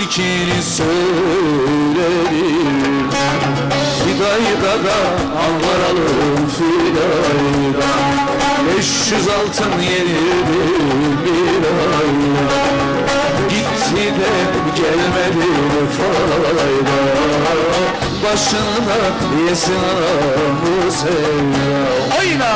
çirkini söylerim. Fidayda da Ankaralım fidayda, 500 altın yenirdim bir ayda. Gitti de gelmedi ne fayda, başına yesin anamı sevda. Oyna!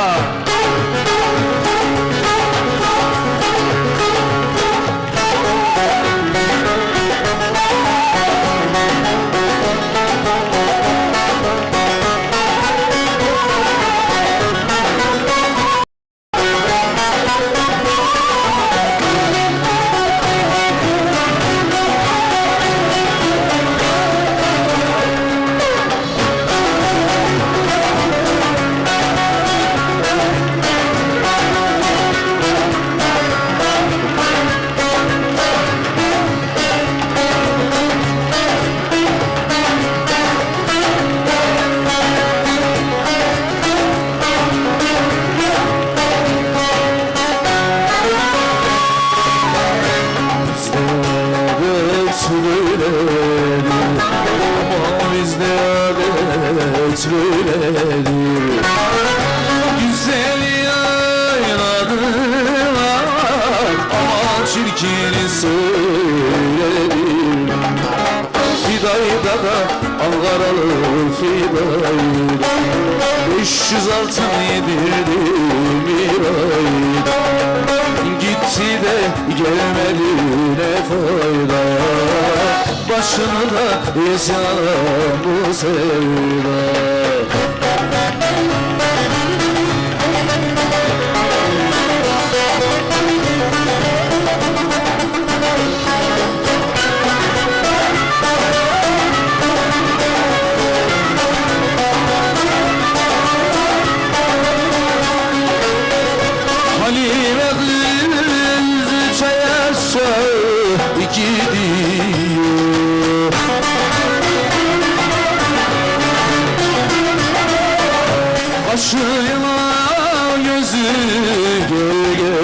Güzel yayladılar ama çirkini söyledim. Fidayda da Ankaralı fidayda, 500 altın yedirdim bir ayda. Gitti de gelmedi ne fayda, başını da yesin bu sevda. Halime kızı çaya gidiyor, başıma gözü gölge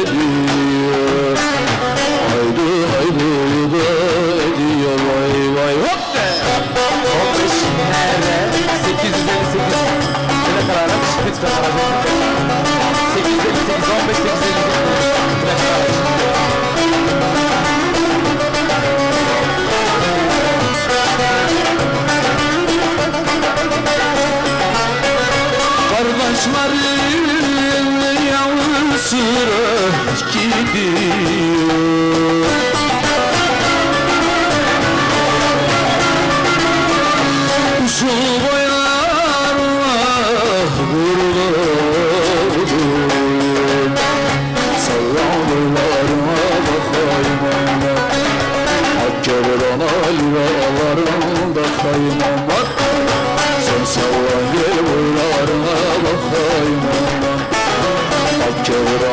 ediyor. Haydi haydi da ediyor, vay vay hop de. 15 nerede? 858 ne kadar araç? Lütfen aracı. 858 15 858 ne kadar araç? Kardeşlerim yavrusu gidiyor, usul boylarla vurulur. Sallan boylarıma bakayım ana, Hakkari'den alivalarında kaymam var. Sen sallan gel boylarına bakayım ana, Hakkari'na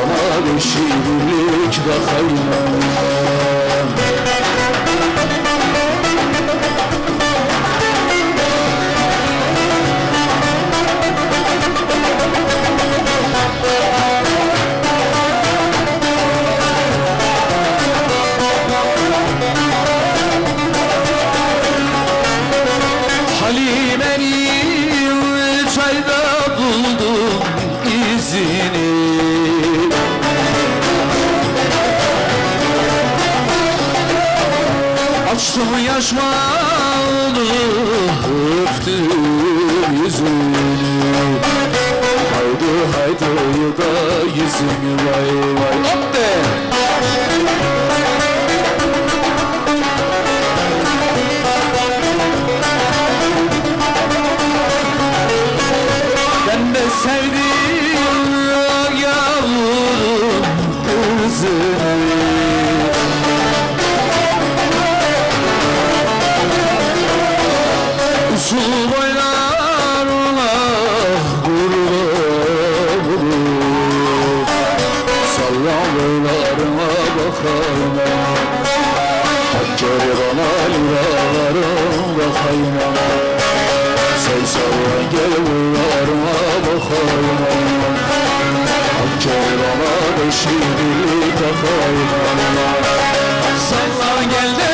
5 yıllık da kaymam. Halime'nin çayda buldum izini, açtım yaşmalı öptüm yüzünü. Haydi haydi da yüzünü vay vay hop de. Ben de sevdim yavrum kızını, usul boylarla vurulur. Sallan boylarına bakayım, Hakkari'den alivalarında kaymam. Sen sallan gel boylarına bakayım, Hakkari'na 5 yıllık da kaymam. Sallan gel de